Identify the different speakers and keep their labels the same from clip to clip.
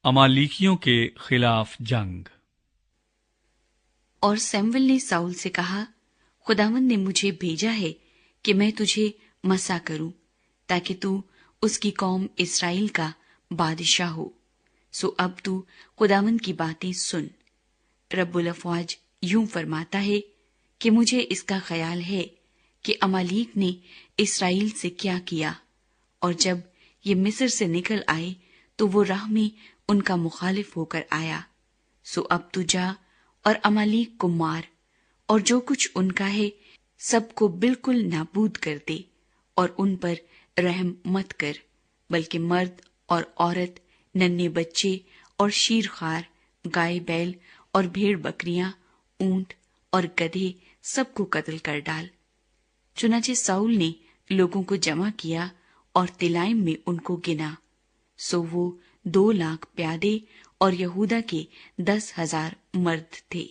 Speaker 1: अमालेकियों के खिलाफ जंग।
Speaker 2: और सैमुअल ने साउल से कहा, खुदावंद ने मुझे भेजा है कि मैं तुझे मसा करूं, ताकि तू उसकी कौम इस्राएल का बादशाह हो। सो अब तू खुदावंद की बातें सुन। रब्बुल अफ़वाज यूं फरमाता है कि मुझे इसका ख्याल है कि अमालीक ने इस्राएल से क्या किया, और जब ये मिस्र से निकल आए तो वो राह में उनका मुखालिफ होकर आया। सो अब तू जा और अमालीक को मार, और जो कुछ उनका है सबको बिल्कुल नाबूद कर दे, और उन पर रहम मत कर, बल्कि मर्द और औरत, नन्हे बच्चे और शीरखार, गाय बैल और भेड़ बकरियां, ऊंट और गधे सबको कत्ल कर डाल। चुनाचे साउल ने लोगों को जमा किया और तिलाइम में उनको गिना। सो वो 2 लाख प्यादे और यहूदा के 10,000 मर्द थे।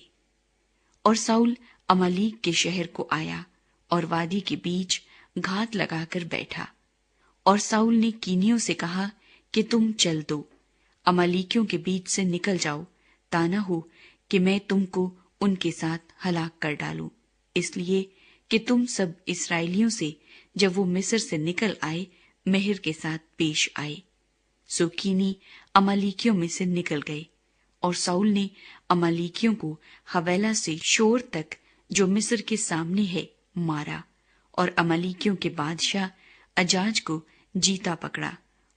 Speaker 2: और साउल अमालीक के शहर को आया और वादी के बीच घात लगाकर बैठा। और साउल ने कीनियों से कहा कि तुम चल दो, अमालीकियों के बीच से निकल जाओ, ताना हो कि मैं तुमको उनके साथ हलाक कर डालूं, इसलिए कि तुम सब इस्राएलियों से जब वो मिस्र से निकल आए मेहर के साथ पेश आए। सो कीनी अमालीकियों में से निकल गए, और साउल ने अमालीकियों को हवेला से शोर तक जो मिस्र के सामने है मारा, और अमालीकियों के बादशाह अजाज को जीता पकड़ा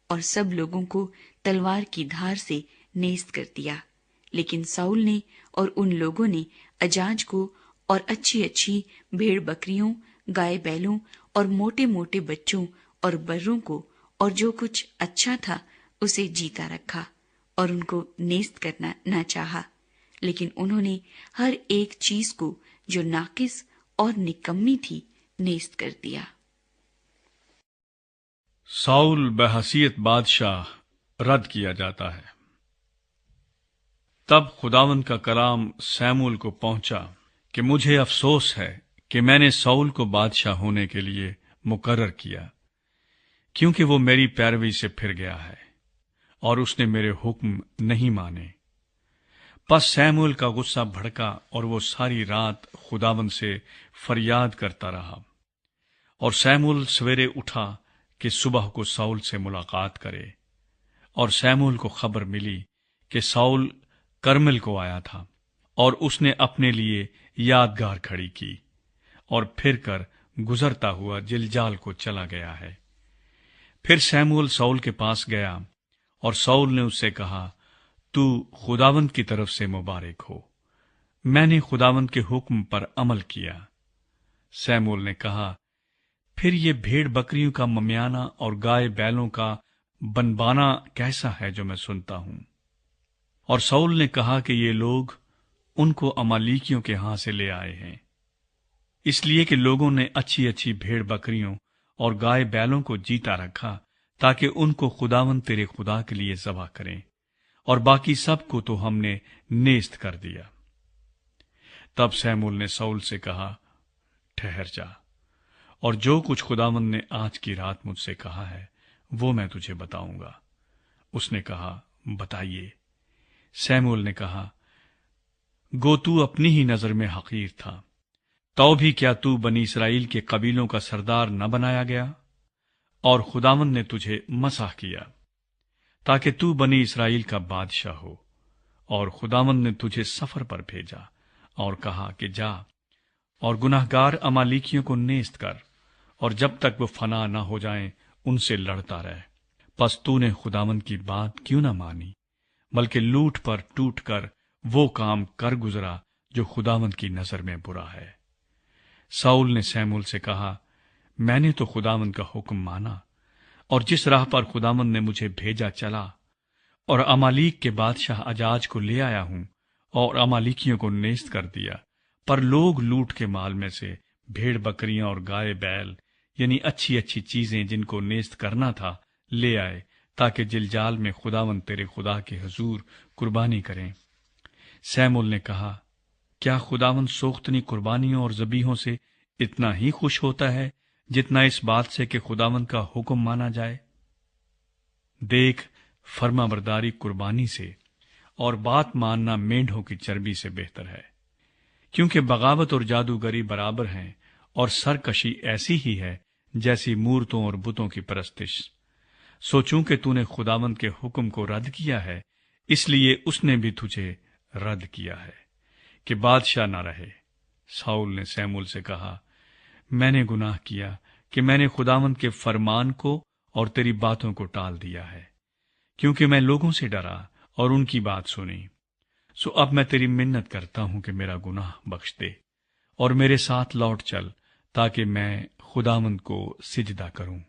Speaker 2: और सब लोगों को तलवार की धार से नेस्त कर दिया। लेकिन साउल ने और उन लोगों ने अजाज को और अच्छी अच्छी भेड़ बकरियों, गाय बैलों और मोटे मोटे बच्चों और बर्रों को और जो कुछ अच्छा था उसे जीता रखा, और उनको नेस्त करना न चाहा, लेकिन उन्होंने हर एक चीज को जो नाकिस और निकम्मी थी नेस्त कर दिया।
Speaker 1: साउल बहसीयत बादशाह रद्द किया जाता है। तब खुदावंद का कलाम सैमुअल को पहुंचा कि मुझे अफसोस है कि मैंने साउल को बादशाह होने के लिए मुकर्रर किया, क्योंकि वो मेरी पैरवी से फिर गया है और उसने मेरे हुक्म नहीं माने। बस सैमुअल का गुस्सा भड़का और वो सारी रात खुदावंद से फरियाद करता रहा। और सैमुअल सवेरे उठा कि सुबह को साउल से मुलाकात करे, और सैमुअल को खबर मिली कि साउल करमिल को आया था, और उसने अपने लिए यादगार खड़ी की और फिर कर गुजरता हुआ जिलजाल को चला गया है। फिर सैमुअल साउल के पास गया, और साउल ने उससे कहा, तू खुदावंद की तरफ से मुबारक हो, मैंने खुदावंद के हुक्म पर अमल किया। सैमुअल ने कहा, फिर ये भेड़ बकरियों का ममियाना और गाय बैलों का बनबाना कैसा है जो मैं सुनता हूं? और साउल ने कहा कि ये लोग उनको अमालीकियों के हाथ से ले आए हैं, इसलिए कि लोगों ने अच्छी अच्छी भेड़ बकरियों और गाय बैलों को जीता रखा, ताकि उनको खुदावंद तेरे खुदा के लिए ज़बह करें, और बाकी सब को तो हमने नेस्त कर दिया। तब सैमुअल ने साउल से कहा, ठहर जा, और जो कुछ खुदावंद ने आज की रात मुझसे कहा है वो मैं तुझे बताऊंगा। उसने कहा, बताइए। सैमुअल ने कहा, गो तू अपनी ही नजर में हकीर था, तो भी क्या तू बनी इस्राएल के कबीलों का सरदार न बनाया गया? और खुदावंद ने तुझे मसाह किया ताकि तू बनी इस्राएल का बादशाह हो। और खुदावंद ने तुझे सफर पर भेजा और कहा कि जा और गुनाहगार अमालीकियों को नेस्त कर, और जब तक वो फना न हो जाएं उनसे लड़ता रहे। बस तूने खुदावंद की बात क्यों न मानी, बल्कि लूट पर टूट कर वो काम कर गुजरा जो खुदावंद की नजर में बुरा है। साउल ने सैमुअल से कहा, मैंने तो खुदावंद का हुक्म माना और जिस राह पर खुदावंद ने मुझे भेजा चला, और अमालीक के बादशाह अजाज को ले आया हूं और अमालीकियों को नेस्त कर दिया। पर लोग लूट के माल में से भेड़ बकरियां और गाय बैल, यानी अच्छी अच्छी चीजें जिनको नेस्त करना था, ले आए, ताकि जिलजाल में खुदावंद तेरे खुदा के हुजूर कुर्बानी करें। सैमुअल ने कहा, क्या खुदावंद सोख्तनी कुर्बानियों और ज़बीहों से इतना ही खुश होता है जितना इस बात से कि खुदावंद का हुक्म माना जाए? देख, فرما برداری قربانی سے اور بات ماننا مینڈھوں کی چربی سے بہتر ہے، کیونکہ بغاوت اور جادوگری برابر ہیں اور سرکشی ایسی ہی ہے جیسی مورتوں اور بتوں کی پرستش۔ سو چونکہ تو نے خداوند کے حکم کو رد کیا ہے، اس لیے اس نے بھی تجھے رد کیا ہے کہ بادشاہ نہ رہے۔ ساؤل نے سیمول سے کہا، میں نے گناہ کیا کہ میں نے خداوند کے فرمان کو اور تیری باتوں کو ٹال دیا ہے، کیونکہ میں لوگوں سے ڈرا اور ان کی بات سنی۔ سو اب میں تیری منت کرتا ہوں کہ میرا گناہ بخش دے اور میرے ساتھ لوٹ چل، تاکہ میں خداوند کو سجدہ کروں۔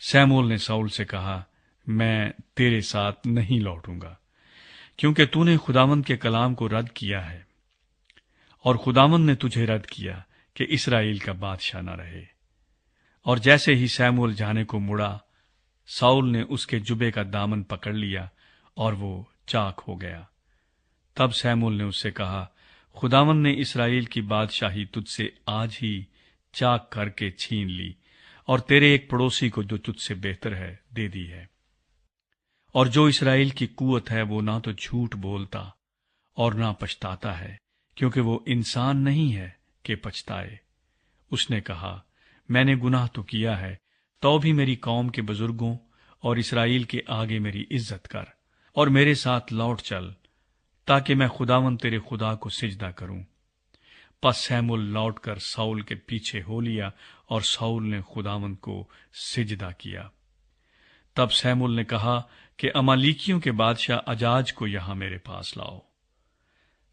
Speaker 1: سیمول نے ساؤل سے کہا، میں تیرے ساتھ نہیں لوٹوں گا، کیونکہ تو نے خداوند کے کلام کو رد کیا ہے، اور خداوند نے تجھے رد کیا کہ اسرائیل کا بادشاہ نہ رہے۔ اور جیسے ہی سیمول جانے کو مڑا، ساؤل نے اس کے جبے کا دامن پکڑ لیا اور وہ چاک ہو گیا۔ تب سیمول نے اس سے کہا، خداوند نے اسرائیل کی بادشاہی تجھ سے آج ہی چاک کر کے چھین لی، اور تیرے ایک پڑوسی کو جو تجھ سے بہتر ہے دے دی ہے۔ اور جو اسرائیل کی قوت ہے وہ نہ تو جھوٹ بولتا اور نہ پچھتاتا ہے، کیونکہ وہ انسان نہیں ہے کہ پچھتائے۔ اس نے کہا، میں نے گناہ تو کیا ہے، تو بھی میری قوم کے بزرگوں اور اسرائیل کے آگے میری عزت کر اور میرے ساتھ لوٹ چل، تاکہ میں خداوند تیرے خدا کو سجدہ کروں۔ پس سیمول لوٹ کر ساؤل کے پیچھے ہو لیا، اور ساؤل نے خداوند کو سجدہ کیا۔ تب سیمول نے کہا کہ امالیکیوں کے بادشاہ اجاج کو یہاں میرے پاس لاؤ۔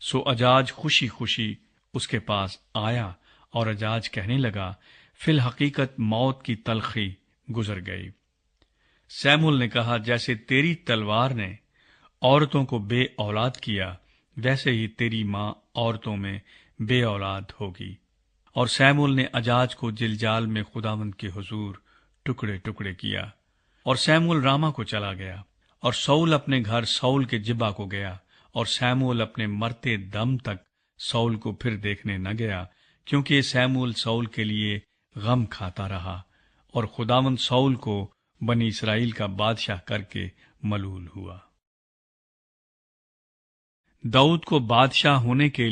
Speaker 1: سو اجاج خوشی خوشی اس کے پاس آیا، اور اجاج کہنے لگا، فی الحقیقت موت کی تلخی گزر گئی۔ سیمول نے کہا، جیسے تیری تلوار نے عورتوں کو بے اولاد کیا، ویسے ہی تیری ماں عورتوں میں بے اولاد ہوگی۔ اور سیمول نے اجاج کو جلجال میں خداوند کے حضور ٹکڑے ٹکڑے کیا۔ اور سیمول راما کو چلا گیا، اور ساؤل اپنے گھر ساؤل کے جبا کو گیا، اور سیمول اپنے مرتے دم تک ساؤل کو پھر دیکھنے نہ گیا، کیونکہ سیمول ساؤل کے لیے غم کھاتا رہا، اور خداوند ساؤل کو بنی اسرائیل کا بادشاہ کر کے ملول ہوا۔ داؤد کو بادشاہ ہونے کے